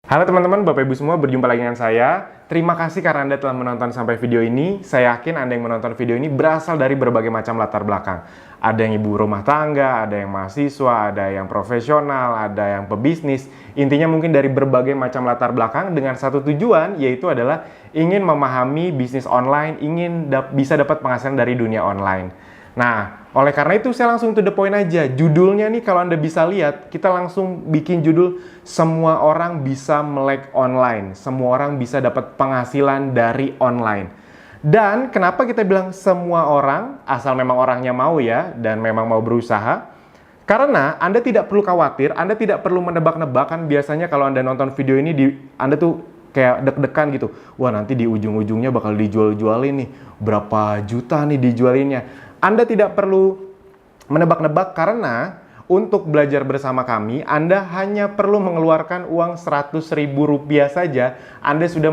Halo teman-teman, Bapak Ibu semua, berjumpa lagi dengan saya. Terima kasih karena Anda telah menonton sampai video ini. Saya yakin Anda yang menonton video ini berasal dari berbagai macam latar belakang. Ada yang ibu rumah tangga, ada yang mahasiswa, ada yang profesional, ada yang pebisnis. Intinya mungkin dari berbagai macam latar belakang dengan satu tujuan, yaitu adalah ingin memahami bisnis online, ingin bisa dapat penghasilan dari dunia online. Nah, oleh karena itu saya langsung to the point aja. Judulnya nih kalau Anda bisa lihat, kita langsung bikin judul semua orang bisa melek online. Semua orang bisa dapat penghasilan dari online. Dan kenapa kita bilang semua orang, asal memang orangnya mau ya, dan memang mau berusaha. Karena Anda tidak perlu khawatir, Anda tidak perlu menebak-nebak. Kan biasanya kalau Anda nonton video ini, Anda tuh kayak deg-degan gitu. Wah, nanti di ujung-ujungnya bakal dijual-jualin nih. Berapa juta nih dijualinnya. Anda tidak perlu menebak-nebak karena untuk belajar bersama kami, Anda hanya perlu mengeluarkan uang Rp100.000 saja. Anda sudah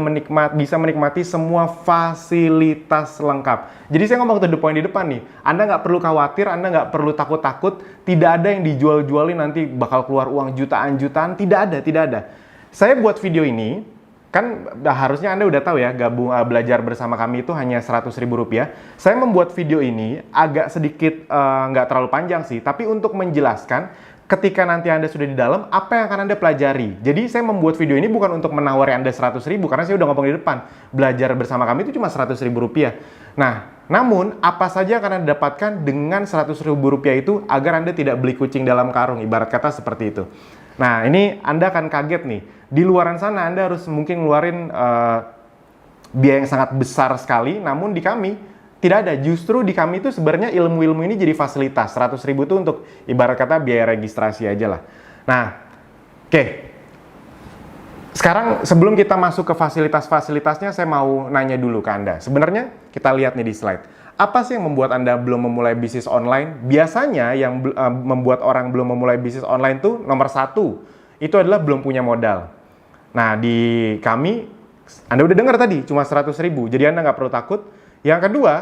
bisa menikmati semua fasilitas lengkap. Jadi saya ngomong to the point di depan nih. Anda nggak perlu khawatir, Anda nggak perlu takut-takut. Tidak ada yang dijual-jualin nanti bakal keluar uang jutaan-jutaan. Tidak ada. Saya buat video ini, kan harusnya Anda udah tahu ya, belajar bersama kami itu hanya Rp100.000. Saya membuat video ini agak sedikit nggak terlalu panjang sih, tapi untuk menjelaskan ketika nanti Anda sudah di dalam, apa yang akan Anda pelajari. Jadi saya membuat video ini bukan untuk menawari Anda Rp100.000, karena saya udah ngomong di depan, belajar bersama kami itu cuma Rp100.000. Nah, namun apa saja akan Anda dapatkan dengan Rp100.000 itu agar Anda tidak beli kucing dalam karung, ibarat kata seperti itu. Nah, ini Anda akan kaget nih. Di luaran sana Anda harus mungkin ngeluarin biaya yang sangat besar sekali, namun di kami tidak ada. Justru di kami itu sebenarnya ilmu-ilmu ini jadi fasilitas. Rp100.000 itu untuk ibarat kata biaya registrasi aja lah. Nah, oke. Sekarang sebelum kita masuk ke fasilitas-fasilitasnya, saya mau nanya dulu ke Anda. Sebenarnya kita lihat nih di slide. Apa sih yang membuat Anda belum memulai bisnis online? Biasanya yang membuat orang belum memulai bisnis online tuh nomor satu, itu adalah belum punya modal. Nah, di kami, Anda udah dengar tadi, cuma Rp100.000. Jadi Anda nggak perlu takut. Yang kedua,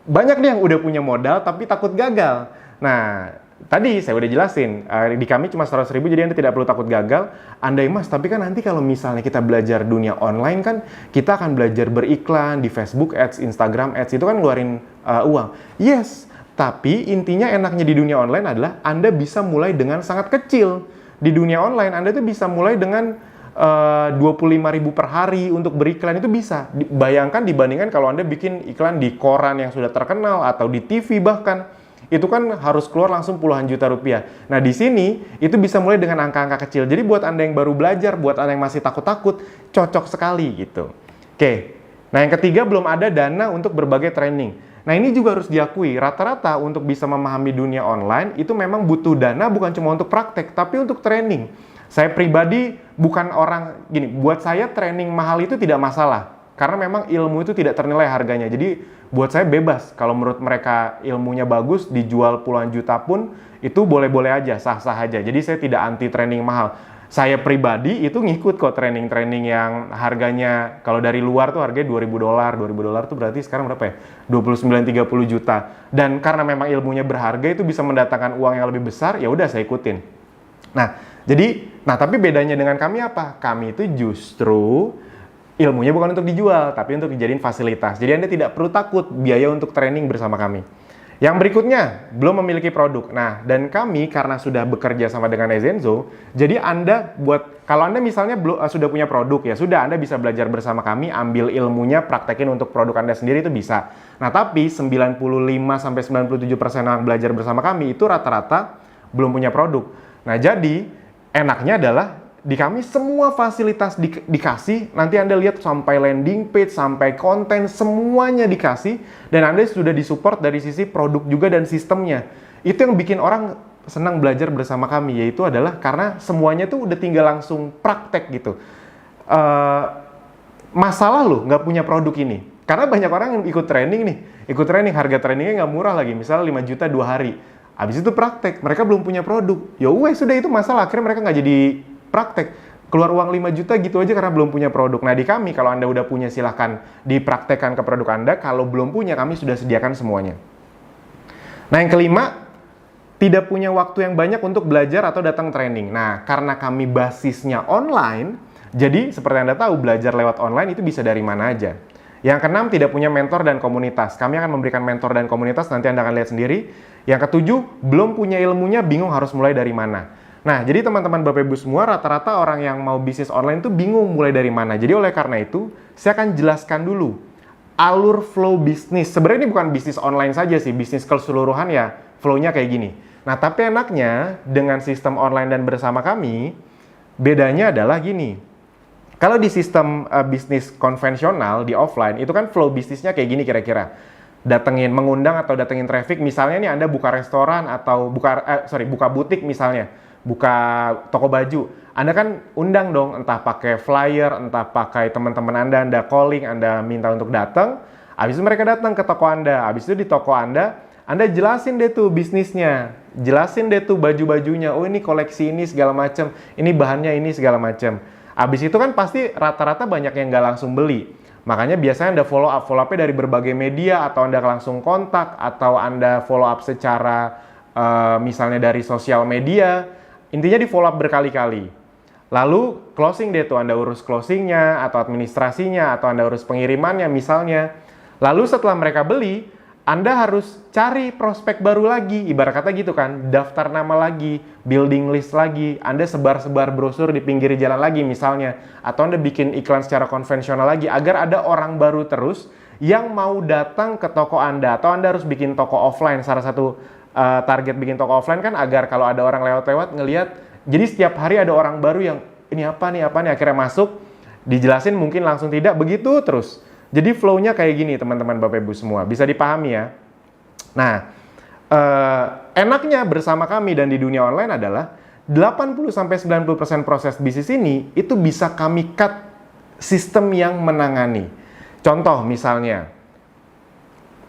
banyak nih yang udah punya modal tapi takut gagal. Nah, tadi saya udah jelasin, di kami cuma Rp100.000, jadi Anda tidak perlu takut gagal. Anda Mas, tapi kan nanti kalau misalnya kita belajar dunia online kan, kita akan belajar beriklan di Facebook Ads, Instagram Ads, itu kan ngeluarin uang. Yes, tapi intinya enaknya di dunia online adalah Anda bisa mulai dengan sangat kecil. Di dunia online, Anda tuh bisa mulai dengan Rp25.000 per hari untuk beriklan, itu bisa. Bayangkan dibandingkan kalau Anda bikin iklan di koran yang sudah terkenal atau di TV bahkan. Itu kan harus keluar langsung puluhan juta rupiah. Nah, di sini itu bisa mulai dengan angka-angka kecil. Jadi buat Anda yang baru belajar, buat Anda yang masih takut-takut, cocok sekali gitu. Oke. Nah, yang ketiga, belum ada dana untuk berbagai training. Nah, ini juga harus diakui, rata-rata untuk bisa memahami dunia online itu memang butuh dana bukan cuma untuk praktek, tapi untuk training. Saya pribadi bukan orang gini, buat saya training mahal itu tidak masalah. Karena memang ilmu itu tidak ternilai harganya. Jadi buat saya bebas. Kalau menurut mereka ilmunya bagus, dijual puluhan juta pun, itu boleh-boleh aja, sah-sah aja. Jadi saya tidak anti training mahal. Saya pribadi itu ngikut kok training-training yang harganya, kalau dari luar tuh harganya $2.000. $2.000 tuh berarti sekarang berapa ya? 29-30 juta. Dan karena memang ilmunya berharga, itu bisa mendatangkan uang yang lebih besar, ya udah saya ikutin. Nah, tapi bedanya dengan kami apa? Kami itu justru ilmunya bukan untuk dijual, tapi untuk dijadiin fasilitas. Jadi Anda tidak perlu takut biaya untuk training bersama kami. Yang berikutnya, belum memiliki produk. Nah, dan kami karena sudah bekerja sama dengan Ezenzo, jadi kalau Anda misalnya sudah punya produk, ya sudah Anda bisa belajar bersama kami, ambil ilmunya, praktekin untuk produk Anda sendiri itu bisa. Nah, tapi 95-97% yang belajar bersama kami itu rata-rata belum punya produk. Nah, jadi enaknya adalah di kami semua fasilitas dikasih, nanti Anda lihat sampai landing page, sampai konten, semuanya dikasih, dan Anda sudah disupport dari sisi produk juga dan sistemnya. Itu yang bikin orang senang belajar bersama kami, yaitu adalah karena semuanya tuh udah tinggal langsung praktek gitu. Masalah loh nggak punya produk ini, karena banyak orang yang ikut training, harga trainingnya nggak murah lagi, misalnya 5 juta 2 hari. Habis itu praktek, mereka belum punya produk. Ya sudah itu masalah, akhirnya mereka nggak jadi praktek, keluar uang 5 juta gitu aja karena belum punya produk. Nah, di kami kalau Anda udah punya silahkan dipraktekkan ke produk Anda, kalau belum punya kami sudah sediakan semuanya. Nah, yang kelima, tidak punya waktu yang banyak untuk belajar atau datang training. Nah, karena kami basisnya online, jadi seperti Anda tahu, belajar lewat online itu bisa dari mana aja. Yang keenam, tidak punya mentor dan komunitas. Kami akan memberikan mentor dan komunitas, nanti Anda akan lihat sendiri. Yang ketujuh, belum punya ilmunya, bingung harus mulai dari mana. Nah, jadi teman-teman Bapak Ibu semua, rata-rata orang yang mau bisnis online itu bingung mulai dari mana. Jadi oleh karena itu, saya akan jelaskan dulu alur flow bisnis. Sebenarnya ini bukan bisnis online saja sih, bisnis keseluruhan ya, flow-nya kayak gini. Nah, tapi enaknya dengan sistem online dan bersama kami, bedanya adalah gini. Kalau di sistem bisnis konvensional, di offline, itu kan flow bisnisnya kayak gini kira-kira. Mengundang atau datengin traffic, misalnya nih Anda buka restoran atau buka butik misalnya, buka toko baju. Anda kan undang dong, entah pakai flyer, entah pakai teman-teman Anda calling, Anda minta untuk datang. Habis itu mereka datang ke toko Anda. Habis itu di toko Anda jelasin deh tuh bisnisnya. Jelasin deh tuh baju-bajunya. Oh, ini koleksi ini segala macam. Ini bahannya ini segala macam. Habis itu kan pasti rata-rata banyak yang nggak langsung beli. Makanya biasanya Anda follow up-nya dari berbagai media, atau Anda langsung kontak, atau Anda follow up secara misalnya dari sosial media. Intinya di follow up berkali-kali. Lalu closing deh tuh, Anda urus closingnya, atau administrasinya, atau Anda urus pengirimannya misalnya. Lalu setelah mereka beli, Anda harus cari prospek baru lagi, ibarat kata gitu kan, daftar nama lagi, building list lagi, Anda sebar-sebar brosur di pinggir jalan lagi misalnya, atau Anda bikin iklan secara konvensional lagi, agar ada orang baru terus yang mau datang ke toko Anda, atau Anda harus bikin toko offline. Salah satu target bikin toko offline kan agar kalau ada orang lewat-lewat ngelihat, jadi setiap hari ada orang baru yang ini apa nih, akhirnya masuk, dijelasin mungkin langsung tidak, begitu terus. Jadi flow-nya kayak gini teman-teman Bapak Ibu semua, bisa dipahami ya. Nah, enaknya bersama kami dan di dunia online adalah 80-90% proses bisnis ini itu bisa kami cut sistem yang menangani. Contoh misalnya,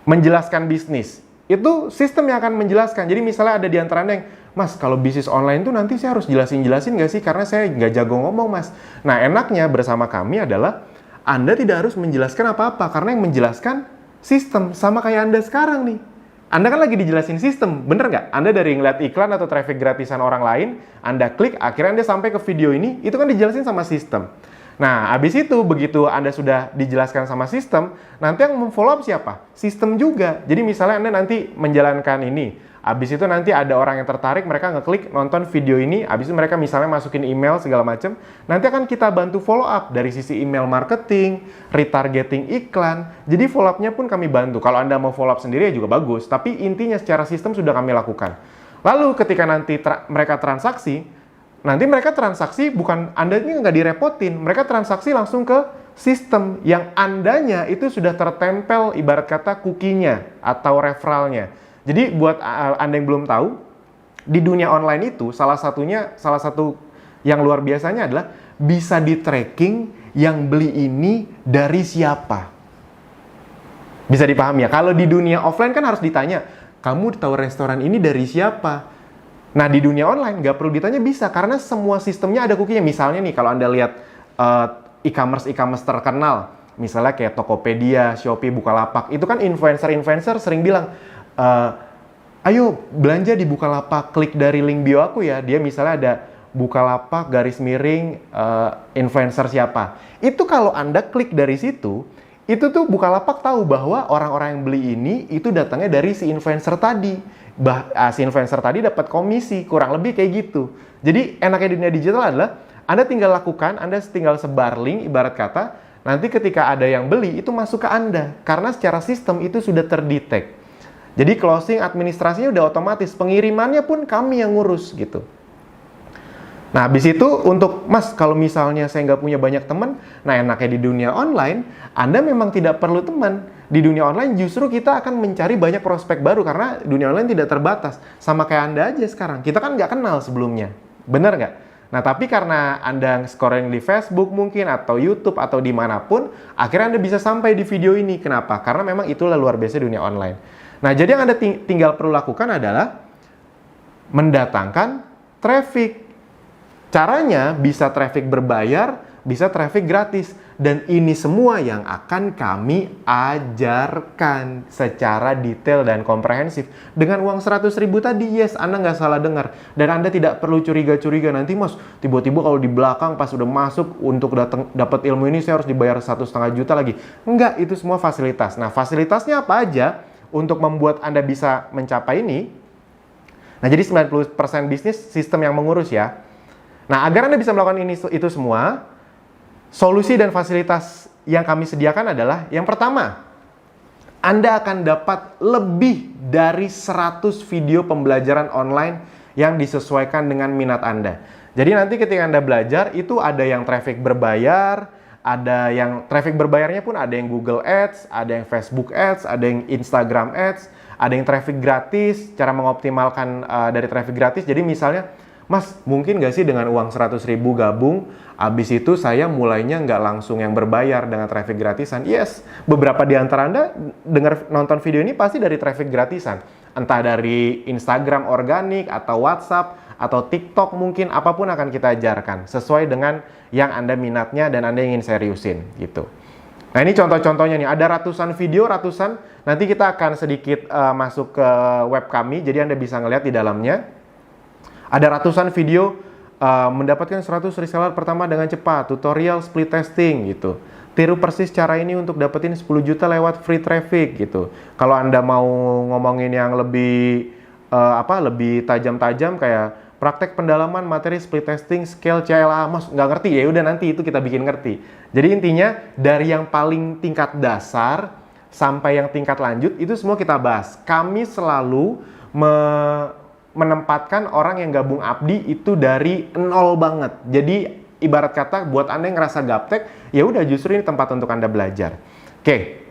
menjelaskan bisnis, itu sistem yang akan menjelaskan. Jadi misalnya ada di antara Anda yang, Mas, kalau bisnis online tuh nanti saya harus jelasin nggak sih? Karena saya nggak jago ngomong, Mas. Nah, enaknya bersama kami adalah Anda tidak harus menjelaskan apa-apa, karena yang menjelaskan sistem, sama kayak Anda sekarang nih. Anda kan lagi dijelasin sistem, bener nggak? Anda dari ngeliat iklan atau traffic gratisan orang lain, Anda klik, akhirnya Anda sampai ke video ini, itu kan dijelasin sama sistem. Nah, habis itu, begitu Anda sudah dijelaskan sama sistem, nanti yang memfollow up siapa? Sistem juga. Jadi misalnya Anda nanti menjalankan ini, habis itu nanti ada orang yang tertarik, mereka ngeklik nonton video ini, habis itu mereka misalnya masukin email segala macam, nanti akan kita bantu follow up dari sisi email marketing, retargeting iklan. Jadi follow up-nya pun kami bantu. Kalau Anda mau follow up sendiri ya juga bagus, tapi intinya secara sistem sudah kami lakukan. Lalu ketika nanti mereka transaksi, bukan Anda ini nggak direpotin, mereka transaksi langsung ke sistem yang Andanya itu sudah tertempel ibarat kata cookie-nya atau referralnya. Jadi buat Anda yang belum tahu, di dunia online itu salah satu yang luar biasanya adalah bisa di-tracking yang beli ini dari siapa. Bisa dipahami ya? Kalau di dunia offline kan harus ditanya, kamu tahu restoran ini dari siapa? Nah, di dunia online nggak perlu ditanya, bisa, karena semua sistemnya ada cookie-nya. Misalnya nih, kalau Anda lihat e-commerce terkenal, misalnya kayak Tokopedia, Shopee, Bukalapak, itu kan influencer sering bilang, ayo belanja di Bukalapak, klik dari link bio aku ya. Dia misalnya ada Bukalapak influencer siapa. Itu kalau Anda klik dari situ, itu tuh Bukalapak tahu bahwa orang-orang yang beli ini itu datangnya dari si influencer tadi. Si influencer tadi dapat komisi, kurang lebih kayak gitu. Jadi enaknya di dunia digital adalah Anda tinggal lakukan, Anda tinggal sebar link ibarat kata, nanti ketika ada yang beli itu masuk ke Anda, karena secara sistem itu sudah terdetek. Jadi closing administrasinya udah otomatis, pengirimannya pun kami yang ngurus gitu. Nah, habis itu untuk, Mas, kalau misalnya saya nggak punya banyak teman, nah enaknya di dunia online, Anda memang tidak perlu teman. Di dunia online justru kita akan mencari banyak prospek baru, karena dunia online tidak terbatas. Sama kayak Anda aja sekarang, kita kan nggak kenal sebelumnya. Bener nggak? Nah, tapi karena Anda scoring di Facebook mungkin, atau YouTube, atau dimanapun, akhirnya Anda bisa sampai di video ini. Kenapa? Karena memang itulah luar biasa dunia online. Nah, jadi yang Anda tinggal perlu lakukan adalah mendatangkan traffic. Caranya bisa traffic berbayar, bisa traffic gratis. Dan ini semua yang akan kami ajarkan secara detail dan komprehensif. Dengan uang 100.000 tadi, yes, Anda nggak salah dengar. Dan Anda tidak perlu curiga-curiga, nanti Mas, tiba-tiba kalau di belakang pas udah masuk untuk dapat ilmu ini, saya harus dibayar 1,5 juta lagi. Enggak, itu semua fasilitas. Nah, fasilitasnya apa aja untuk membuat Anda bisa mencapai ini? Nah, jadi 90% bisnis sistem yang mengurus ya. Nah, agar Anda bisa melakukan itu semua, solusi dan fasilitas yang kami sediakan adalah, yang pertama, Anda akan dapat lebih dari 100 video pembelajaran online yang disesuaikan dengan minat Anda. Jadi nanti ketika Anda belajar, itu ada yang traffic berbayar, ada yang traffic berbayarnya pun ada yang Google Ads, ada yang Facebook Ads, ada yang Instagram Ads, ada yang traffic gratis, cara mengoptimalkan dari traffic gratis. Jadi misalnya, Mas, mungkin nggak sih dengan uang 100.000 gabung, habis itu saya mulainya nggak langsung yang berbayar dengan traffic gratisan? Yes, beberapa di antara Anda nonton video ini pasti dari traffic gratisan. Entah dari Instagram organik, atau WhatsApp, atau TikTok mungkin, apapun akan kita ajarkan. Sesuai dengan yang Anda minatnya dan Anda ingin seriusin, gitu. Nah, ini contoh-contohnya nih, ada ratusan video, nanti kita akan sedikit masuk ke web kami, jadi Anda bisa ngeliat di dalamnya. Ada ratusan video mendapatkan 100 reseller pertama dengan cepat, tutorial split testing gitu. Tiru persis cara ini untuk dapetin 10 juta lewat free traffic gitu. Kalau Anda mau ngomongin yang lebih lebih tajam-tajam kayak praktek pendalaman materi split testing scale CLA, Mas nggak ngerti ya udah nanti itu kita bikin ngerti. Jadi intinya dari yang paling tingkat dasar sampai yang tingkat lanjut itu semua kita bahas. Kami selalu menempatkan orang yang gabung Abdi itu dari nol banget. Jadi ibarat kata buat Anda yang ngerasa gaptek, ya udah justru ini tempat untuk Anda belajar. Oke.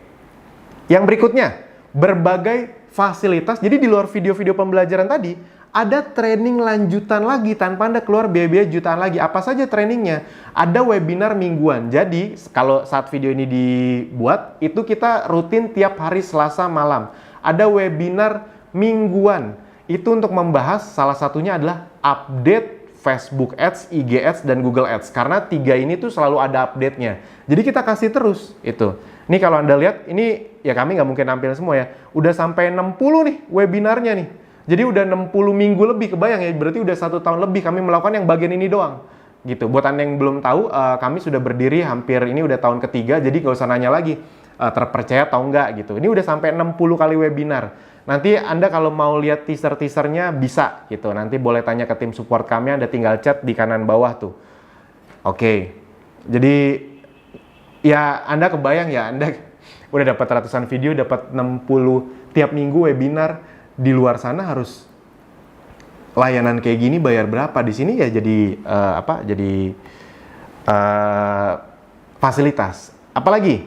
Yang berikutnya, berbagai fasilitas. Jadi di luar video-video pembelajaran tadi, ada training lanjutan lagi tanpa Anda keluar biaya-biaya jutaan lagi. Apa saja trainingnya? Ada webinar mingguan. Jadi kalau saat video ini dibuat, itu kita rutin tiap hari Selasa malam. Ada webinar mingguan. Itu untuk membahas salah satunya adalah update Facebook Ads, IG Ads, dan Google Ads. Karena 3 ini tuh selalu ada update-nya. Jadi kita kasih terus itu. Ini kalau Anda lihat, ini ya kami nggak mungkin tampil semua ya. Udah sampai 60 nih webinarnya nih. Jadi udah 60 minggu lebih, kebayang ya. Berarti udah 1 tahun lebih kami melakukan yang bagian ini doang. Gitu. Buat Anda yang belum tahu, kami sudah berdiri hampir ini udah tahun ketiga. Jadi nggak usah nanya lagi terpercaya atau enggak gitu. Ini udah sampai 60 kali webinar. Nanti Anda kalau mau lihat teaser-teasernya bisa gitu. Nanti boleh tanya ke tim support kami, Anda tinggal chat di kanan bawah tuh. Oke. Jadi ya Anda kebayang ya, Anda udah dapat ratusan video, dapat 60 tiap minggu webinar, di luar sana harus layanan kayak gini bayar berapa? Di sini ya jadi fasilitas. Apalagi?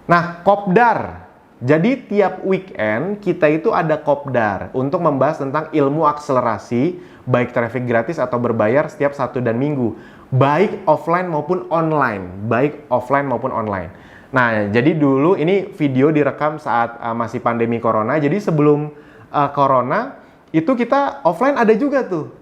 Nah, kopdar. Jadi tiap weekend kita itu ada kopdar untuk membahas tentang ilmu akselerasi baik traffic gratis atau berbayar setiap Sabtu dan Minggu, baik offline maupun online, Nah, jadi dulu ini video direkam saat masih pandemi corona. Jadi sebelum corona itu kita offline ada juga tuh.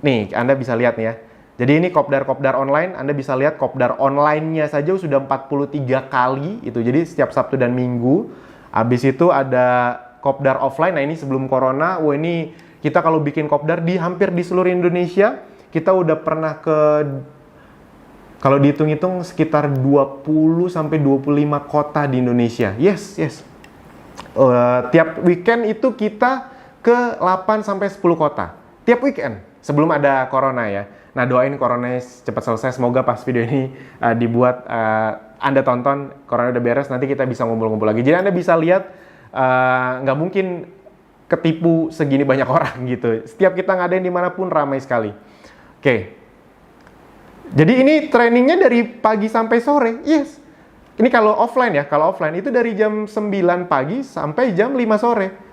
Nih, Anda bisa lihat nih ya. Jadi ini kopdar online, Anda bisa lihat kopdar online-nya saja sudah 43 kali itu. Jadi setiap Sabtu dan Minggu. Habis itu ada kopdar offline. Nah, ini sebelum corona. Wah, ini kita kalau bikin kopdar di hampir di seluruh Indonesia, kita udah pernah kalau dihitung-hitung sekitar 20 sampai 25 kota di Indonesia. Yes. Tiap weekend itu kita ke 8 sampai 10 kota. Tiap weekend sebelum ada corona ya. Nah, doain corona cepat selesai. Semoga pas video ini dibuat, Anda tonton, corona udah beres, nanti kita bisa ngumpul-ngumpul lagi. Jadi Anda bisa lihat, nggak mungkin ketipu segini banyak orang gitu. Setiap kita ngadain dimanapun ramai sekali. Oke. Jadi ini trainingnya dari pagi sampai sore. Yes. Ini kalau offline ya. Kalau offline itu dari jam 9 pagi sampai jam 5 sore.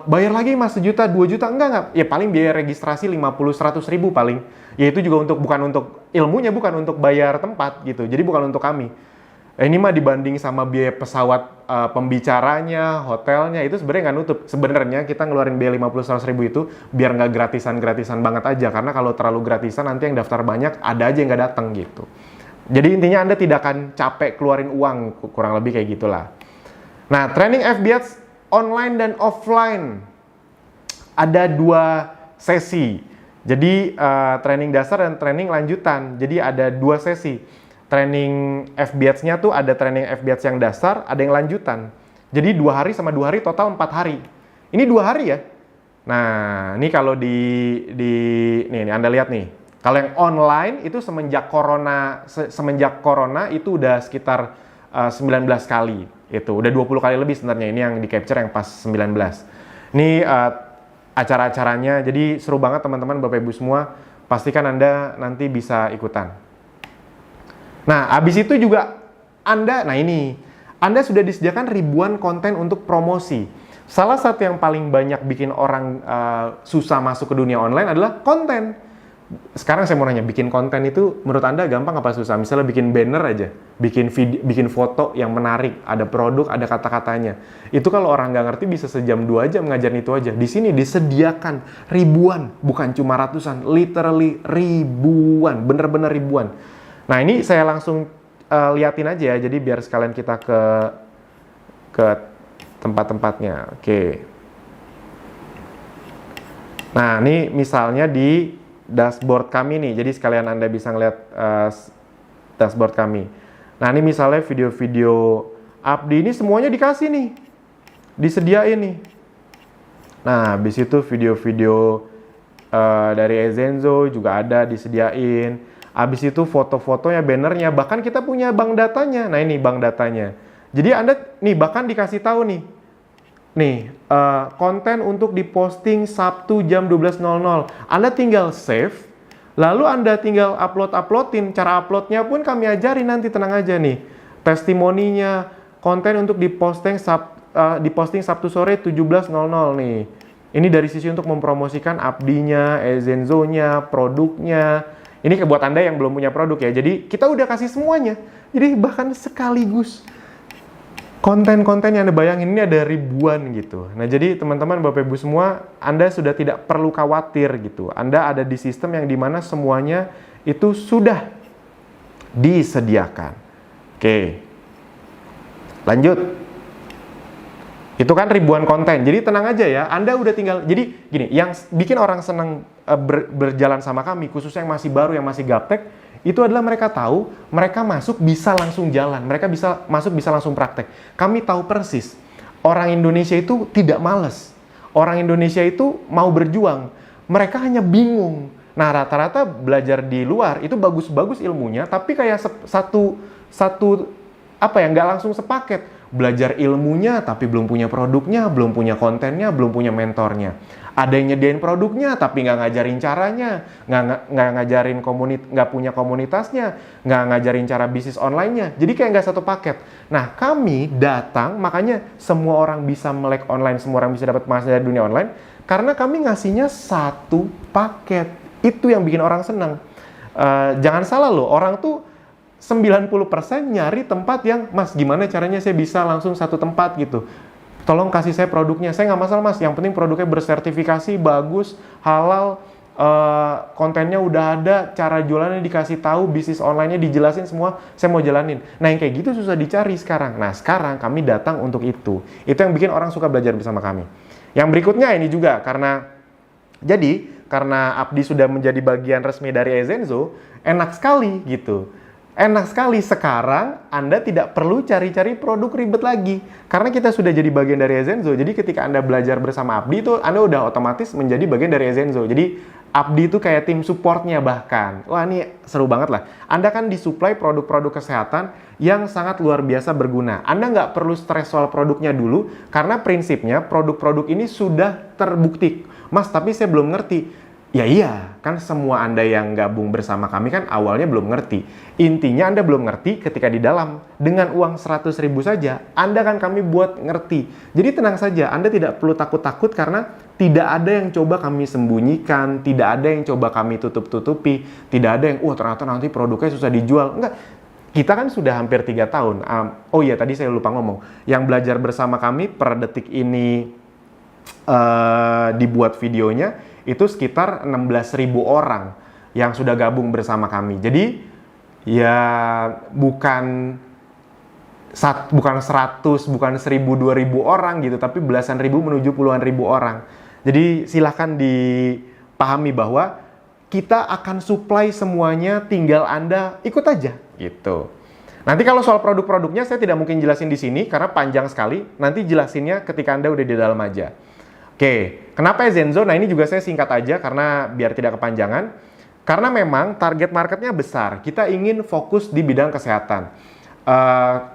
Bayar lagi Mas 1 juta, 2 juta, enggak. Ya paling biaya registrasi 50-100 ribu paling. Ya itu juga bukan untuk ilmunya, bukan untuk bayar tempat gitu. Jadi bukan untuk kami. Ini mah dibanding sama biaya pesawat, pembicaranya, hotelnya, itu sebenarnya nggak nutup. Sebenarnya kita ngeluarin biaya 50-100 ribu itu biar nggak gratisan-gratisan banget aja. Karena kalau terlalu gratisan nanti yang daftar banyak, ada aja yang nggak datang gitu. Jadi intinya Anda tidak akan capek keluarin uang, kurang lebih kayak gitulah. Nah, training FB Ads online dan offline. Ada 2 sesi. Jadi training dasar dan training lanjutan. Jadi ada 2 sesi. Training FB Ads-nya tuh ada training FB Ads yang dasar, ada yang lanjutan. Jadi 2 hari sama 2 hari total 4 hari. Ini 2 hari ya. Nah, ini kalau nih Anda lihat nih. Kalau yang online itu semenjak corona itu udah sekitar 19 kali. Itu udah 20 kali lebih sebenarnya. Ini yang di capture yang pas 19. Ini acara-acaranya, jadi seru banget teman-teman, Bapak Ibu semua. Pastikan Anda nanti bisa ikutan. Nah, habis itu juga Anda sudah disediakan ribuan konten untuk promosi. Salah satu yang paling banyak bikin orang susah masuk ke dunia online adalah konten. Sekarang saya mau nanya, bikin konten itu menurut Anda gampang apa susah? Misalnya bikin banner aja, bikin video, bikin foto yang menarik, ada produk, ada kata-katanya. Itu kalau orang nggak ngerti bisa sejam 2 jam ngajarin itu aja. Di sini disediakan ribuan, bukan cuma ratusan, literally ribuan, bener-bener ribuan. Nah, ini saya langsung liatin aja ya, jadi biar sekalian kita ke tempat-tempatnya. Oke. Nah, ini misalnya di dashboard kami nih, jadi sekalian Anda bisa ngeliat dashboard kami. Nah, ini misalnya video-video Abdi ini semuanya dikasih nih, disediain nih. Nah, habis itu video-video dari Ezenzo juga ada disediain. Habis itu foto-fotonya, bannernya, bahkan kita punya bank datanya. Nah, ini bank datanya. Jadi Anda nih bahkan dikasih tahu nih, konten untuk diposting Sabtu jam 12.00. Anda tinggal save, lalu Anda tinggal uploadin. Cara uploadnya pun kami ajarin nanti, tenang aja nih. Testimoninya, konten untuk diposting Sabtu sore 17.00 nih. Ini dari sisi untuk mempromosikan Abdinya, Ezenzo-nya, produknya. Ini buat Anda yang belum punya produk ya. Jadi kita udah kasih semuanya. Jadi bahkan sekaligus konten-konten yang Anda bayangin ini ada ribuan gitu. Nah, jadi teman-teman, Bapak Ibu semua, Anda sudah tidak perlu khawatir gitu. Anda ada di sistem yang dimana semuanya itu sudah disediakan. Oke. Lanjut. Itu kan ribuan konten. Jadi tenang aja ya, Anda udah tinggal. Jadi gini, yang bikin orang senang berjalan sama kami, khususnya yang masih baru, yang masih gaptek, itu adalah mereka tahu, mereka masuk bisa langsung jalan, mereka bisa masuk bisa langsung praktek. Kami tahu persis, orang Indonesia itu tidak malas. Orang Indonesia itu mau berjuang, mereka hanya bingung. Nah, rata-rata belajar di luar itu bagus-bagus ilmunya, tapi kayak nggak langsung sepaket. Belajar ilmunya tapi belum punya produknya, belum punya kontennya, belum punya mentornya. Ada yang nyediain produknya tapi nggak ngajarin caranya, nggak ngajarin nggak punya komunitasnya, nggak ngajarin cara bisnis online-nya. Jadi kayak nggak satu paket. Nah, kami datang, makanya semua orang bisa melek online, semua orang bisa dapat penghasilan dari dunia online, karena kami ngasihnya satu paket. Itu yang bikin orang senang. Jangan salah loh, orang tuh 90% nyari tempat yang, Mas, gimana caranya saya bisa langsung satu tempat gitu. Tolong kasih saya produknya. Saya nggak masalah, Mas. Yang penting produknya bersertifikasi, bagus, halal, kontennya udah ada, cara jualannya dikasih tahu, bisnis online-nya dijelasin semua, saya mau jalanin. Nah, yang kayak gitu susah dicari sekarang. Nah, sekarang kami datang untuk itu. Itu yang bikin orang suka belajar bersama kami. Yang berikutnya ini juga, karena Abdi sudah menjadi bagian resmi dari Ezenzo, enak sekali gitu. Enak sekali sekarang Anda tidak perlu cari-cari produk ribet lagi. Karena kita sudah jadi bagian dari Ezenzo. Jadi ketika Anda belajar bersama Abdi itu Anda udah otomatis menjadi bagian dari Ezenzo. Jadi Abdi itu kayak tim supportnya bahkan. Wah, ini seru banget lah. Anda kan disuplai produk-produk kesehatan yang sangat luar biasa berguna. Anda nggak perlu stres soal produknya dulu. Karena prinsipnya produk-produk ini sudah terbukti. Mas, tapi saya belum ngerti. Ya iya, kan semua Anda yang gabung bersama kami kan awalnya belum ngerti. Intinya Anda belum ngerti ketika di dalam. Dengan uang 100.000 saja, Anda kan kami buat ngerti. Jadi tenang saja, Anda tidak perlu takut-takut karena tidak ada yang coba kami sembunyikan, tidak ada yang coba kami tutup-tutupi, tidak ada yang, ternyata nanti produknya susah dijual. Enggak, kita kan sudah hampir 3 tahun. Oh iya, tadi saya lupa ngomong. Yang belajar bersama kami per detik ini dibuat videonya, itu sekitar 16.000 orang yang sudah gabung bersama kami. Jadi, ya bukan 100, bukan 1.000, 2.000 orang gitu, tapi belasan ribu menuju puluhan ribu orang. Jadi, silahkan dipahami bahwa kita akan supply semuanya, tinggal Anda ikut aja gitu. Nanti kalau soal produk-produknya saya tidak mungkin jelasin di sini karena panjang sekali. Nanti jelasinnya ketika Anda udah di dalam aja. Oke, kenapa Ezenzo? Nah ini juga saya singkat aja karena biar tidak kepanjangan. Karena memang target marketnya besar. Kita ingin fokus di bidang kesehatan.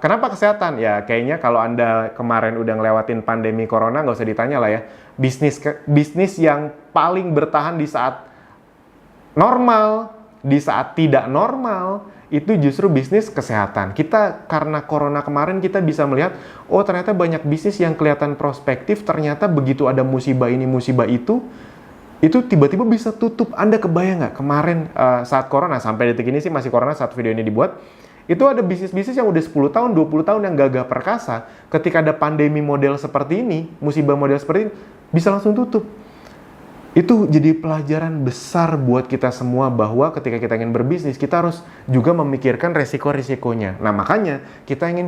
Kenapa kesehatan? Ya kayaknya kalau Anda kemarin udah ngelewatin pandemi corona nggak usah ditanya lah ya. Bisnis yang paling bertahan di saat normal, di saat tidak normal, itu justru bisnis kesehatan. Kita karena corona kemarin kita bisa melihat, oh ternyata banyak bisnis yang kelihatan prospektif, ternyata begitu ada musibah ini, musibah itu tiba-tiba bisa tutup. Anda kebayang nggak kemarin saat corona, sampai detik ini sih masih corona saat video ini dibuat, itu ada bisnis-bisnis yang udah 10 tahun, 20 tahun yang gagah perkasa, ketika ada pandemi model seperti ini, musibah model seperti ini, bisa langsung tutup. Itu jadi pelajaran besar buat kita semua bahwa ketika kita ingin berbisnis, kita harus juga memikirkan resiko-risikonya. Nah, makanya kita ingin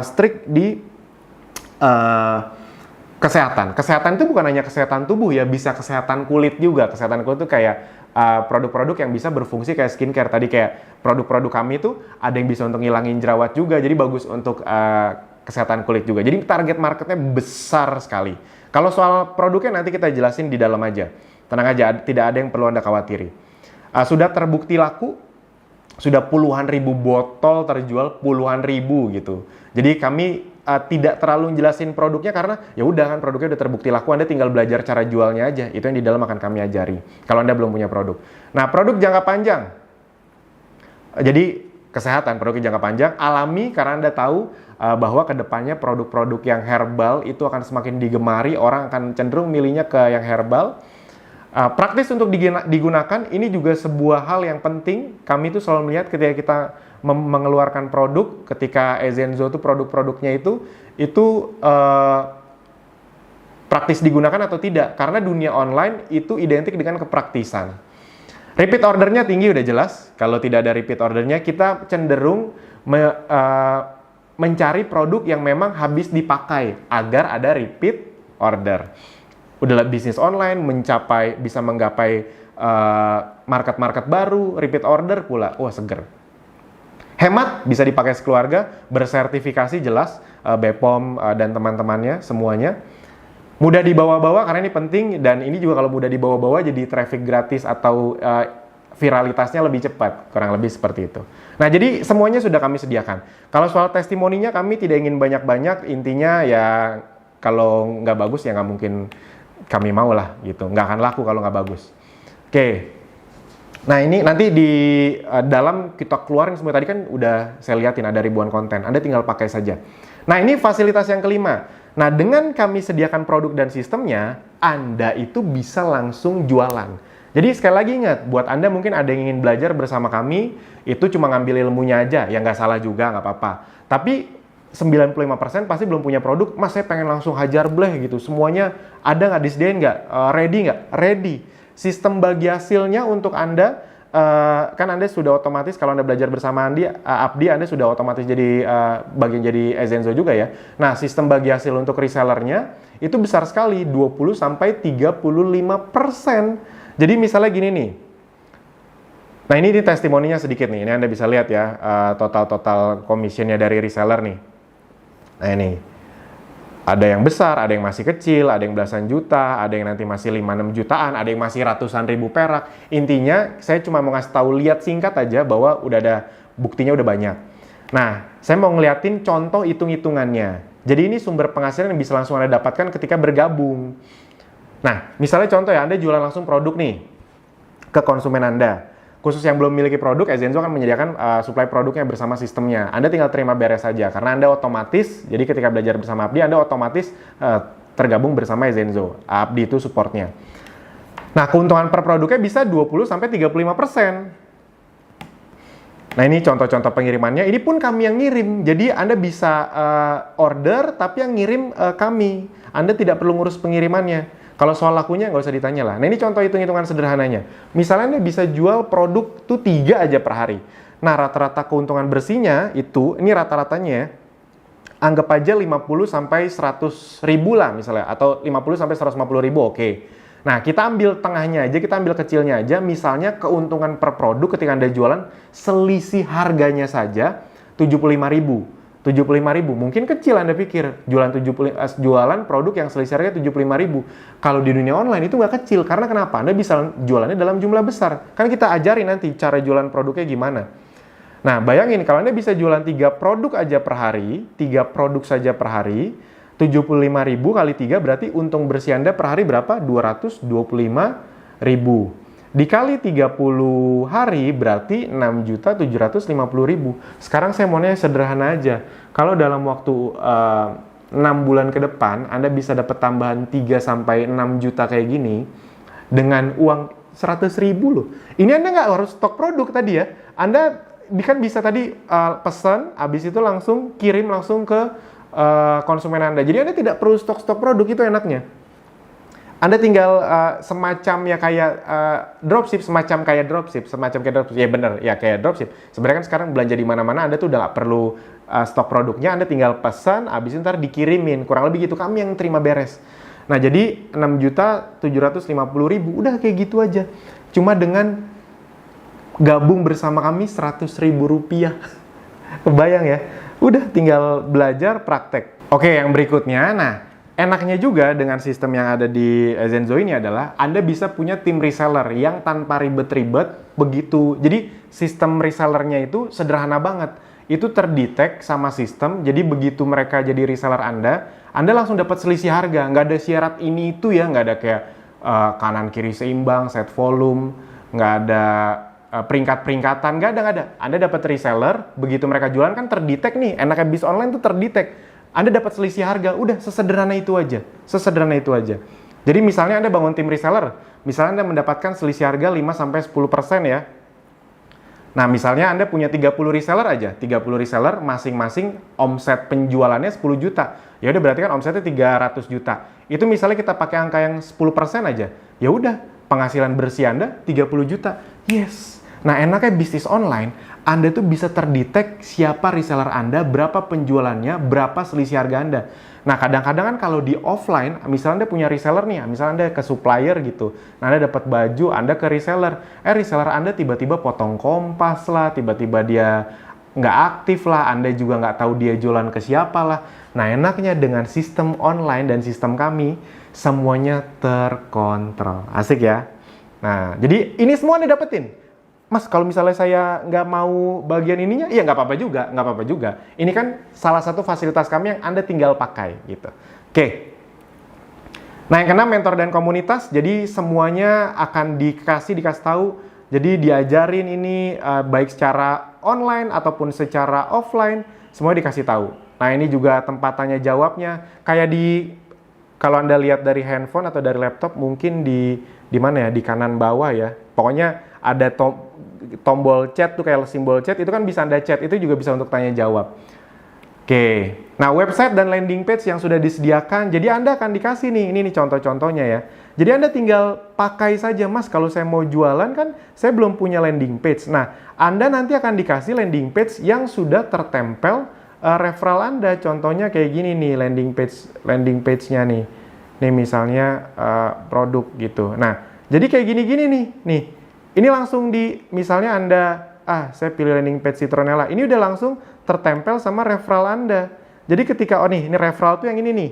strict di kesehatan. Kesehatan itu bukan hanya kesehatan tubuh ya, bisa kesehatan kulit juga. Kesehatan kulit itu kayak produk-produk yang bisa berfungsi kayak skincare. Tadi kayak produk-produk kami itu ada yang bisa untuk ngilangin jerawat juga, jadi bagus untuk kesehatan kulit juga. Jadi target marketnya besar sekali. Kalau soal produknya nanti kita jelasin di dalam aja. Tenang aja, tidak ada yang perlu Anda khawatiri. Sudah terbukti laku, sudah puluhan ribu botol terjual, puluhan ribu gitu. Jadi kami tidak terlalu jelasin produknya karena ya udah kan produknya udah terbukti laku, Anda tinggal belajar cara jualnya aja. Itu yang di dalam akan kami ajari. Kalau Anda belum punya produk. Nah, produk jangka panjang. Jadi kesehatan, produk jangka panjang, alami karena Anda tahu bahwa kedepannya produk-produk yang herbal itu akan semakin digemari, orang akan cenderung milihnya ke yang herbal. Praktis untuk digunakan, ini juga sebuah hal yang penting. Kami itu selalu melihat ketika kita mengeluarkan produk, ketika Ezenzo itu produk-produknya itu praktis digunakan atau tidak. Karena dunia online itu identik dengan kepraktisan. Repeat ordernya tinggi udah jelas. Kalau tidak ada repeat ordernya, kita cenderung mencari produk yang memang habis dipakai agar ada repeat order. Udah bisnis online bisa menggapai market-market baru, repeat order pula. Wah, seger. Hemat, bisa dipakai sekeluarga, bersertifikasi jelas, BPOM dan teman-temannya semuanya. Mudah dibawa-bawa karena ini penting, dan ini juga kalau mudah dibawa-bawa jadi traffic gratis atau viralitasnya lebih cepat, kurang lebih seperti itu. Nah, jadi semuanya sudah kami sediakan. Kalau soal testimoninya kami tidak ingin banyak-banyak, intinya ya kalau nggak bagus ya nggak mungkin kami mau lah gitu, nggak akan laku kalau nggak bagus. Oke. Nah, ini nanti di dalam kita keluarin semua, tadi kan udah saya liatin ada ribuan konten, Anda tinggal pakai saja. Nah, ini fasilitas yang kelima. Nah, dengan kami sediakan produk dan sistemnya, Anda itu bisa langsung jualan. Jadi sekali lagi ingat, buat Anda mungkin ada yang ingin belajar bersama kami, itu cuma ngambil ilmunya aja, ya nggak salah juga, nggak apa-apa. Tapi 95% pasti belum punya produk, Mas saya pengen langsung hajar bleh gitu, semuanya ada nggak, disediain nggak, ready nggak? Ready. Sistem bagi hasilnya untuk Anda, kan Anda sudah otomatis, kalau Anda belajar bersama Abdi, Anda sudah otomatis jadi bagian jadi Ezenzo juga ya. Nah, sistem bagi hasil untuk resellernya, itu besar sekali, 20-35%. Jadi misalnya gini nih, nah ini testimoninya sedikit nih, ini Anda bisa lihat ya, total commissionnya dari reseller nih. Nah ini, ada yang besar, ada yang masih kecil, ada yang belasan juta, ada yang nanti masih 5-6 jutaan, ada yang masih ratusan ribu perak. Intinya, saya cuma mau ngasih tahu, lihat singkat aja bahwa udah ada, buktinya udah banyak. Nah, saya mau ngeliatin contoh hitung-hitungannya. Jadi ini sumber penghasilan yang bisa langsung Anda dapatkan ketika bergabung. Nah, misalnya contoh ya, Anda jualan langsung produk nih ke konsumen Anda. Khusus yang belum memiliki produk, Ezenzo akan menyediakan supply produknya bersama sistemnya. Anda tinggal terima beres saja, karena Anda otomatis, jadi ketika belajar bersama Abdi, Anda otomatis tergabung bersama Ezenzo. Abdi itu supportnya. Nah, keuntungan per produknya bisa 20-35%. Nah, ini contoh-contoh pengirimannya. Ini pun kami yang ngirim. Jadi Anda bisa order, tapi yang ngirim kami. Anda tidak perlu ngurus pengirimannya. Kalau soal lakunya nggak usah ditanya lah. Nah, ini contoh hitung-hitungan sederhananya. Misalnya Anda bisa jual produk tuh 3 aja per hari. Nah, rata-rata keuntungan bersihnya itu, ini rata-ratanya ya, anggap aja 50 sampai 100 ribu lah misalnya. Atau 50 sampai 150 ribu, oke. Nah, kita ambil tengahnya aja, kita ambil kecilnya aja. Misalnya keuntungan per produk ketika Anda jualan, selisih harganya saja 75.000. 75.000, mungkin kecil Anda pikir. Jualan produk yang selisih harganya 75.000. Kalau di dunia online itu nggak kecil. Karena kenapa? Anda bisa jualannya dalam jumlah besar. Kan kita ajarin nanti cara jualan produknya gimana. Nah, bayangin kalau Anda bisa jualan 3 produk aja per hari, 3 produk saja per hari, 75.000 kali 3 berarti untung bersih Anda per hari berapa? 225.000. Dikali 30 hari berarti 6.750.000. Sekarang saya maunya sederhana aja. Kalau dalam waktu 6 bulan ke depan Anda bisa dapat tambahan 3 sampai 6 juta kayak gini dengan uang 100.000 loh. Ini Anda nggak harus stok produk tadi ya. Anda kan bisa tadi pesan, habis itu langsung kirim langsung ke konsumen Anda. Jadi Anda tidak perlu stok-stok produk, itu enaknya. Anda tinggal semacam ya kayak dropship, semacam kayak dropship. Ya bener, ya kayak dropship. Sebenarnya kan sekarang belanja di mana-mana Anda tuh udah nggak perlu stok produknya, Anda tinggal pesan, habis itu ntar dikirimin. Kurang lebih gitu, kami yang terima beres. Nah, jadi 6.750.000, udah kayak gitu aja. Cuma dengan gabung bersama kami 100.000 rupiah. Kebayang ya? Udah tinggal belajar praktek. Oke, yang berikutnya, nah enaknya juga dengan sistem yang ada di Zenzo ini adalah Anda bisa punya tim reseller yang tanpa ribet-ribet begitu. Jadi sistem resellernya itu sederhana banget. Itu terdetek sama sistem, jadi begitu mereka jadi reseller Anda langsung dapat selisih harga. Nggak ada syarat ini itu ya, nggak ada kayak kanan kiri seimbang, set volume, nggak ada peringkat-peringkatan, nggak ada. Anda dapat reseller, begitu mereka jualan kan terdetek nih, enaknya bis online tuh terdetek. Anda dapat selisih harga, udah sesederhana itu aja. Jadi misalnya Anda bangun tim reseller, misalnya Anda mendapatkan selisih harga 5-10% ya. Nah, misalnya Anda punya 30 reseller aja, 30 reseller masing-masing omset penjualannya 10 juta. Ya udah berarti kan omsetnya 300 juta. Itu misalnya kita pakai angka yang 10% aja. Ya udah, penghasilan bersih Anda 30 juta. Yes. Nah, enaknya bisnis online, Anda tuh bisa terdetek siapa reseller Anda, berapa penjualannya, berapa selisih harga Anda. Nah, kadang-kadang kan kalau di offline, misalnya Anda punya reseller nih, misalnya Anda ke supplier gitu. Nah, Anda dapat baju, Anda ke reseller. Reseller Anda tiba-tiba potong kompas lah, tiba-tiba dia nggak aktif lah, Anda juga nggak tahu dia jualan ke siapa lah. Nah, enaknya dengan sistem online dan sistem kami, semuanya terkontrol. Asik ya? Nah, jadi ini semua Anda dapetin. Mas, kalau misalnya saya nggak mau bagian ininya, ya nggak apa-apa juga. Ini kan salah satu fasilitas kami yang Anda tinggal pakai, gitu. Oke. Nah, yang keenam, mentor dan komunitas. Jadi semuanya akan dikasih tahu. Jadi diajarin ini baik secara online ataupun secara offline, semua dikasih tahu. Nah, ini juga tempat tanya jawabnya. Kayak kalau Anda lihat dari handphone atau dari laptop, mungkin di mana ya, di kanan bawah ya. Pokoknya ada tombol chat tuh, kayak simbol chat, itu kan bisa Anda chat, itu juga bisa untuk tanya jawab. Oke, nah website dan landing page yang sudah disediakan, jadi Anda akan dikasih nih, ini nih contoh-contohnya ya. Jadi Anda tinggal pakai saja, Mas, kalau saya mau jualan kan saya belum punya landing page. Nah, Anda nanti akan dikasih landing page yang sudah tertempel referral Anda. Contohnya kayak gini nih, landing page-nya nih. Nih misalnya produk gitu. Nah, jadi kayak gini-gini nih. Ini langsung misalnya Anda, saya pilih landing page Citronella. Ini udah langsung tertempel sama referral Anda. Jadi ketika, ini referral tuh yang ini nih.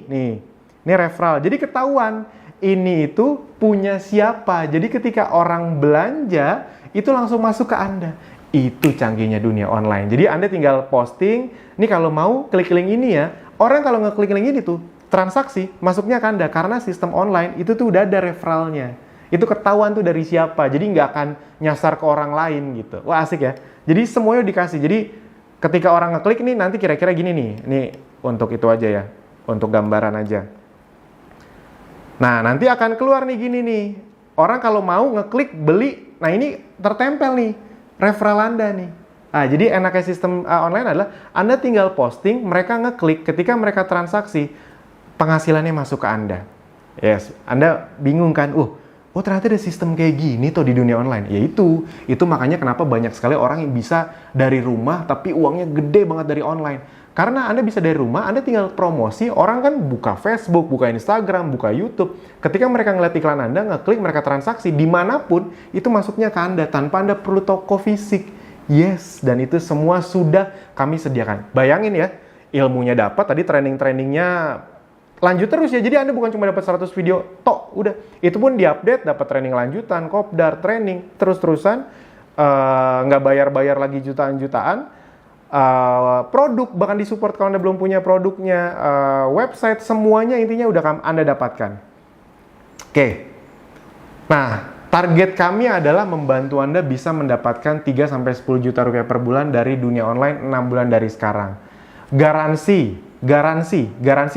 Ini referral. Jadi ketahuan, ini itu punya siapa. Jadi ketika orang belanja, itu langsung masuk ke Anda. Itu canggihnya dunia online. Jadi Anda tinggal posting, nih kalau mau klik link ini ya. Orang kalau ngeklik link ini tuh, transaksi masuknya ke Anda. Karena sistem online itu tuh udah ada referralnya. Itu ketahuan tuh dari siapa, jadi nggak akan nyasar ke orang lain gitu. Wah, asik ya. Jadi semuanya dikasih. Jadi ketika orang ngeklik nih, nanti kira-kira gini nih. Ini untuk itu aja ya, untuk gambaran aja. Nah, nanti akan keluar nih gini nih. Orang kalau mau ngeklik beli, nah ini tertempel nih referral Anda nih. Jadi enaknya sistem online adalah Anda tinggal posting, mereka ngeklik, ketika mereka transaksi, penghasilannya masuk ke Anda. Yes, Anda bingung kan? Oh ternyata ada sistem kayak gini tuh di dunia online. Ya itu makanya kenapa banyak sekali orang yang bisa dari rumah tapi uangnya gede banget dari online. Karena Anda bisa dari rumah, Anda tinggal promosi, orang kan buka Facebook, buka Instagram, buka YouTube. Ketika mereka ngeliat iklan Anda, ngeklik, mereka transaksi, dimanapun, itu masuknya ke Anda, tanpa Anda perlu toko fisik. Yes, dan itu semua sudah kami sediakan. Bayangin ya, ilmunya dapat, tadi training-trainingnya lanjut terus ya. Jadi Anda bukan cuma dapat 100 video, udah. Itu pun diupdate, dapat training lanjutan, kopdar, training, terus-terusan, nggak bayar-bayar lagi jutaan-jutaan. Produk, bahkan disupport kalau Anda belum punya produknya, website, semuanya intinya udah Anda dapatkan. Oke. Nah, target kami adalah membantu Anda bisa mendapatkan 3-10 juta rupiah per bulan dari dunia online 6 bulan dari sekarang. Garansi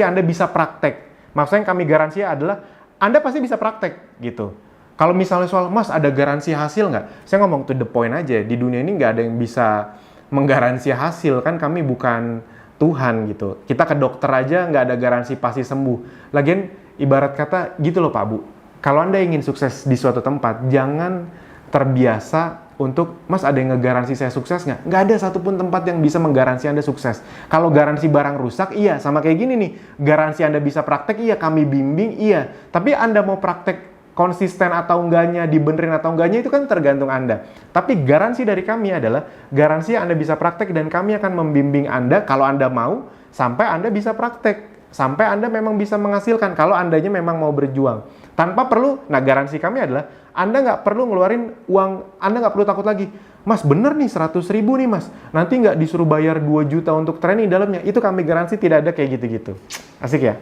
Anda bisa praktek. Maksudnya yang kami garansi adalah Anda pasti bisa praktek gitu. Kalau misalnya soal, Mas ada garansi hasil nggak? Saya ngomong to the point aja, di dunia ini nggak ada yang bisa menggaransi hasil, kan kami bukan Tuhan gitu. Kita ke dokter aja nggak ada garansi pasti sembuh. Lagian ibarat kata gitu loh Pak Bu, kalau Anda ingin sukses di suatu tempat, jangan terbiasa untuk, Mas ada yang ngegaransi saya sukses nggak? Nggak ada satupun tempat yang bisa menggaransi Anda sukses. Kalau garansi barang rusak, iya. Sama kayak gini nih, garansi Anda bisa praktek, iya. Kami bimbing, iya. Tapi Anda mau praktek konsisten atau enggaknya, dibenerin atau enggaknya, itu kan tergantung Anda. Tapi garansi dari kami adalah, garansi Anda bisa praktek dan kami akan membimbing Anda, kalau Anda mau, sampai Anda bisa praktek. Sampai Anda memang bisa menghasilkan, kalau Andanya memang mau berjuang. Tanpa perlu, garansi kami adalah, Anda nggak perlu ngeluarin uang, Anda nggak perlu takut lagi. Mas bener nih 100 ribu nih mas, nanti nggak disuruh bayar 2 juta untuk training dalamnya. Itu kami garansi tidak ada kayak gitu-gitu. Asik ya?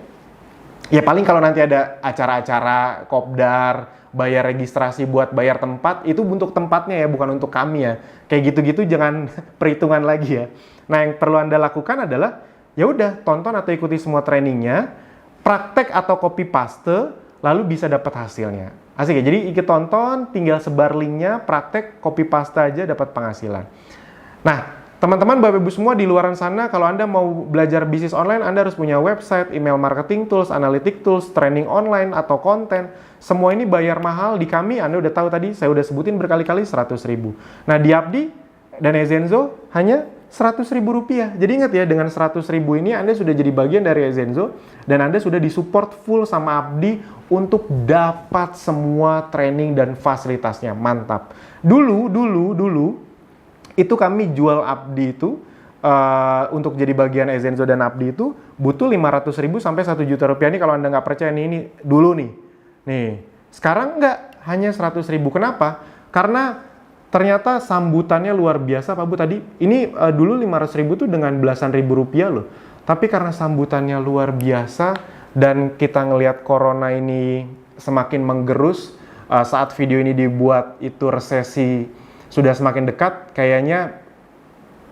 Ya paling kalau nanti ada acara-acara kopdar, bayar registrasi buat bayar tempat, itu untuk tempatnya ya, bukan untuk kami ya. Kayak gitu-gitu jangan perhitungan lagi ya. Nah yang perlu Anda lakukan adalah, ya udah tonton atau ikuti semua trainingnya, praktek atau copy paste, lalu bisa dapat hasilnya. Asik ya, jadi ikut tonton, tinggal sebar linknya, praktek, copy paste aja dapat penghasilan. Nah, teman-teman, Bapak Ibu semua di luaran sana, kalau Anda mau belajar bisnis online, Anda harus punya website, email marketing tools, analytic tools, training online, atau konten. Semua ini bayar mahal di kami, Anda udah tahu tadi, saya udah sebutin berkali-kali 100 ribu. Nah, di Abdi dan Ezenzo hanya 100 ribu rupiah. Jadi ingat ya, dengan 100 ribu ini Anda sudah jadi bagian dari Ezenzo, dan Anda sudah disupport full sama Abdi untuk dapat semua training dan fasilitasnya. Mantap. Dulu, itu kami jual Abdi itu, untuk jadi bagian Ezenzo dan Abdi itu, butuh 500 ribu sampai 1 juta rupiah. Ini kalau Anda nggak percaya, ini dulu nih. Sekarang nggak, hanya 100 ribu. Kenapa? Karena ternyata sambutannya luar biasa Pak Bu tadi. Ini dulu 500 ribu tuh dengan belasan ribu rupiah loh. Tapi karena sambutannya luar biasa, dan kita ngelihat corona ini semakin menggerus, saat video ini dibuat itu resesi sudah semakin dekat, kayaknya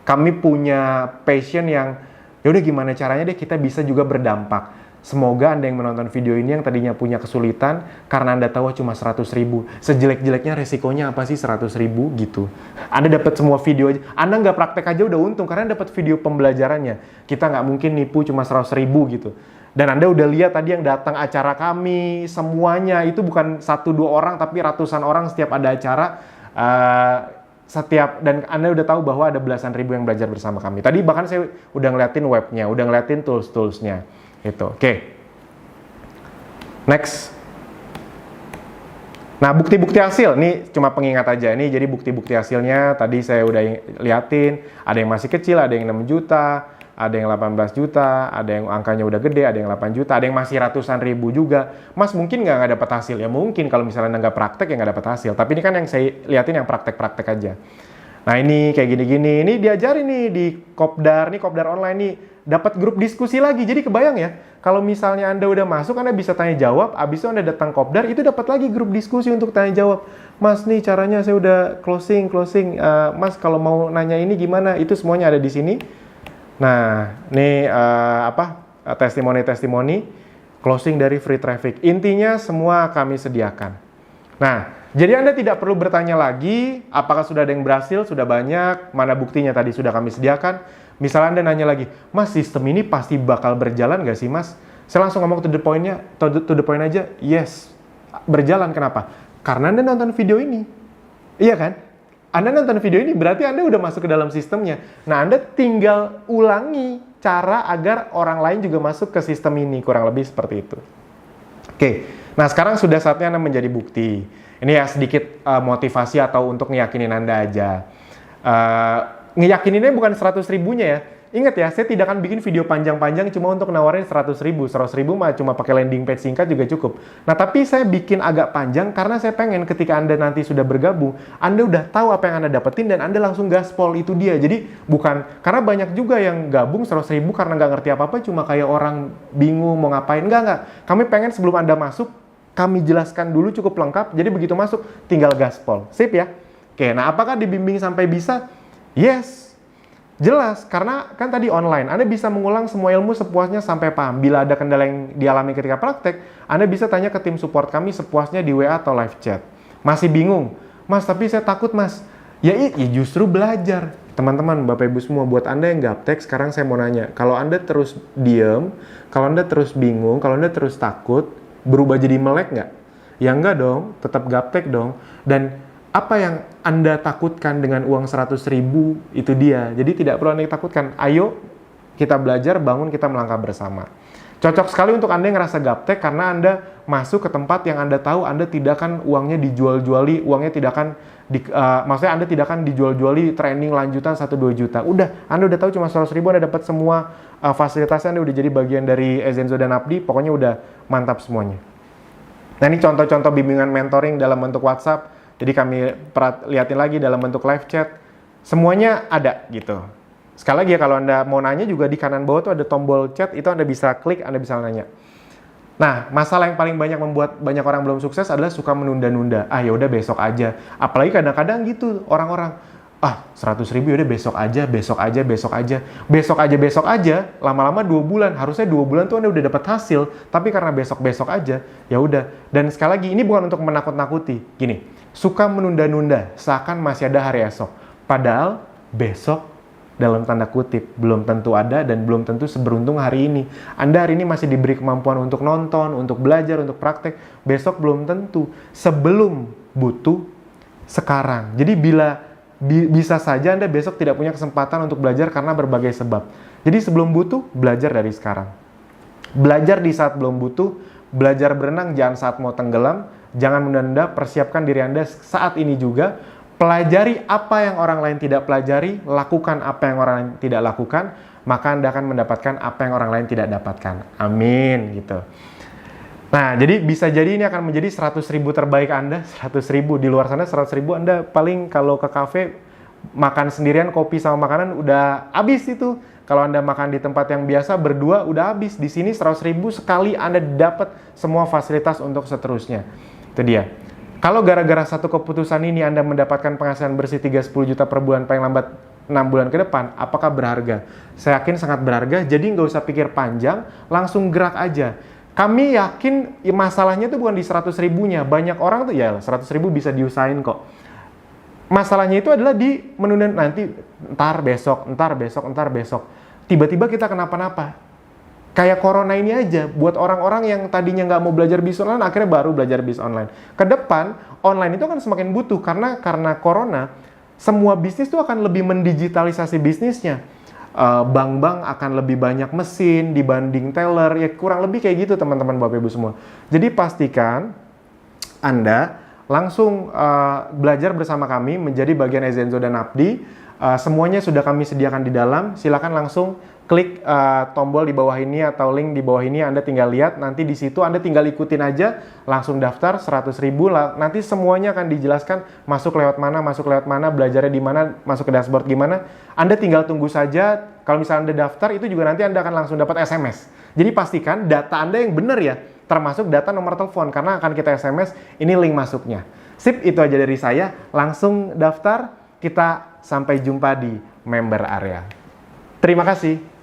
kami punya passion yang, yaudah gimana caranya deh kita bisa juga berdampak. Semoga Anda yang menonton video ini yang tadinya punya kesulitan, karena Anda tahu cuma 100 ribu, sejelek-jeleknya resikonya apa sih 100 ribu gitu. Anda dapat semua video aja, Anda nggak praktek aja udah untung, karena dapat video pembelajarannya. Kita nggak mungkin nipu cuma 100 ribu gitu. Dan Anda udah lihat tadi yang datang acara kami, semuanya itu bukan 1-2 orang, tapi ratusan orang setiap ada acara. Dan Anda udah tahu bahwa ada belasan ribu yang belajar bersama kami. Tadi bahkan saya udah ngeliatin webnya, udah ngeliatin tools-toolsnya. Itu, oke. Next. Nah, bukti-bukti hasil, ini cuma pengingat aja. Ini jadi bukti-bukti hasilnya, tadi saya udah liatin, ada yang masih kecil, ada yang 6 juta, ada yang 18 juta, ada yang angkanya udah gede, ada yang 8 juta, ada yang masih ratusan ribu juga. Mas mungkin nggak dapat hasil? Ya mungkin, kalau misalnya nggak praktek ya nggak dapat hasil. Tapi ini kan yang saya liatin yang praktek-praktek aja. Nah ini kayak gini-gini, ini diajarin nih di kopdar online nih, dapat grup diskusi lagi. Jadi kebayang ya, kalau misalnya Anda udah masuk, Anda bisa tanya jawab, abis itu Anda datang kopdar, itu dapat lagi grup diskusi untuk tanya jawab. Mas nih caranya saya udah closing, Mas kalau mau nanya ini gimana? Itu semuanya ada di sini. Nah, ini testimoni closing dari free traffic. Intinya semua kami sediakan. Nah, Jadi Anda tidak perlu bertanya lagi, apakah sudah ada yang berhasil, sudah banyak, mana buktinya tadi sudah kami sediakan. Misalnya Anda nanya lagi, Mas, sistem ini pasti bakal berjalan nggak sih, Mas? Saya langsung ngomong to the point aja, yes, berjalan. Kenapa? Karena Anda nonton video ini. Iya kan? Anda nonton video ini berarti Anda udah masuk ke dalam sistemnya. Nah, Anda tinggal ulangi cara agar orang lain juga masuk ke sistem ini, kurang lebih seperti itu. Oke, nah sekarang sudah saatnya Anda menjadi bukti. Ini ya sedikit motivasi atau untuk ngeyakinin Anda aja. Ngeyakininnya bukan 100 ribunya ya. Ingat ya, saya tidak akan bikin video panjang-panjang cuma untuk nawarin 100 ribu. 100 ribu mah cuma pakai landing page singkat juga cukup. Nah, tapi saya bikin agak panjang karena saya pengen ketika Anda nanti sudah bergabung, Anda udah tahu apa yang Anda dapetin dan Anda langsung gaspol, itu dia. Jadi bukan, karena banyak juga yang gabung 100 ribu karena nggak ngerti apa-apa, cuma kayak orang bingung mau ngapain. Enggak. Kami pengen sebelum Anda masuk, kami jelaskan dulu cukup lengkap, jadi begitu masuk, tinggal gaspol. Sip ya? Oke, nah apakah dibimbing sampai bisa? Yes, jelas, karena kan tadi online, Anda bisa mengulang semua ilmu sepuasnya sampai paham. Bila ada kendala yang dialami ketika praktek, Anda bisa tanya ke tim support kami sepuasnya di WA atau live chat. Masih bingung? Mas, tapi saya takut, Mas. Ya justru belajar. Teman-teman, Bapak Ibu semua, buat Anda yang gaptek, sekarang saya mau nanya, kalau Anda terus diem, kalau Anda terus bingung, kalau Anda terus takut, berubah jadi melek nggak? Ya enggak dong, tetap gaptek dong. Dan apa yang Anda takutkan dengan uang 100 ribu, itu dia. Jadi tidak perlu Anda takutkan. Ayo kita belajar, bangun, kita melangkah bersama. Cocok sekali untuk Anda yang ngerasa gaptek karena Anda masuk ke tempat yang Anda tahu Anda tidak akan uangnya dijual-juali, uangnya tidak akan maksudnya Anda tidak akan dijual-juali training lanjutan 1-2 juta. Udah, Anda udah tahu cuma 100 ribu Anda dapat semua fasilitasnya, Anda udah jadi bagian dari Ezenzo dan Abdi, pokoknya udah mantap semuanya. Nah, ini contoh-contoh bimbingan mentoring dalam bentuk WhatsApp. Jadi kami liatin lagi dalam bentuk live chat. Semuanya ada gitu. Sekali lagi ya, kalau Anda mau nanya juga di kanan bawah tuh ada tombol chat, itu Anda bisa klik, Anda bisa nanya. Nah, masalah yang paling banyak membuat banyak orang belum sukses adalah suka menunda-nunda. Ya udah besok aja. Apalagi kadang-kadang gitu orang-orang. 100 ribu ya udah besok aja. Lama-lama 2 bulan. Harusnya 2 bulan tuh Anda udah dapat hasil. Tapi karena besok aja, ya udah. Dan sekali lagi, ini bukan untuk menakut-nakuti. Gini, suka menunda-nunda seakan masih ada hari esok. Padahal besok dalam tanda kutip belum tentu ada dan belum tentu seberuntung hari ini. Anda hari ini masih diberi kemampuan untuk nonton, untuk belajar, untuk praktek. Besok belum tentu. Sebelum butuh, sekarang. Jadi bisa saja Anda besok tidak punya kesempatan untuk belajar karena berbagai sebab. Jadi sebelum butuh, belajar dari sekarang. Belajar di saat belum butuh, belajar berenang jangan saat mau tenggelam, jangan menunda, persiapkan diri Anda saat ini juga. Pelajari apa yang orang lain tidak pelajari, lakukan apa yang orang lain tidak lakukan, maka Anda akan mendapatkan apa yang orang lain tidak dapatkan. Amin, gitu. Nah, jadi bisa jadi ini akan menjadi 100 ribu terbaik Anda, 100 ribu. Di luar sana 100 ribu Anda paling kalau ke kafe, makan sendirian, kopi sama makanan udah habis itu. Kalau Anda makan di tempat yang biasa, berdua udah habis. Di sini 100 ribu sekali Anda dapat semua fasilitas untuk seterusnya. Itu dia. Kalau gara-gara satu keputusan ini Anda mendapatkan penghasilan bersih 3-10 juta per bulan paling lambat 6 bulan ke depan, apakah berharga? Saya yakin sangat berharga, jadi nggak usah pikir panjang, langsung gerak aja. Kami yakin masalahnya itu bukan di 100 ribunya. Banyak orang tuh ya 100 ribu bisa diusahain kok. Masalahnya itu adalah di menunda nanti, entar besok. Tiba-tiba kita kenapa-napa. Kayak corona ini aja, buat orang-orang yang tadinya nggak mau belajar bisnis online, akhirnya baru belajar bisnis online. Ke depan, online itu akan semakin butuh, karena corona, semua bisnis itu akan lebih mendigitalisasi bisnisnya. Bank-bank akan lebih banyak mesin dibanding teller, ya kurang lebih kayak gitu teman-teman Bapak Ibu semua. Jadi pastikan Anda langsung belajar bersama kami menjadi bagian Ezenzo dan Abdi. Semuanya sudah kami sediakan di dalam. Silakan langsung klik tombol di bawah ini atau link di bawah ini, Anda tinggal lihat, nanti di situ Anda tinggal ikutin aja, langsung daftar 100 ribu, nanti semuanya akan dijelaskan masuk lewat mana, belajarnya di mana, masuk ke dashboard gimana. Anda tinggal tunggu saja. Kalau misalnya Anda daftar, itu juga nanti Anda akan langsung dapat SMS. Jadi pastikan data Anda yang benar ya, termasuk data nomor telepon, karena akan kita SMS, ini link masuknya. Sip, itu aja dari saya. Langsung daftar, kita sampai jumpa di member area. Terima kasih.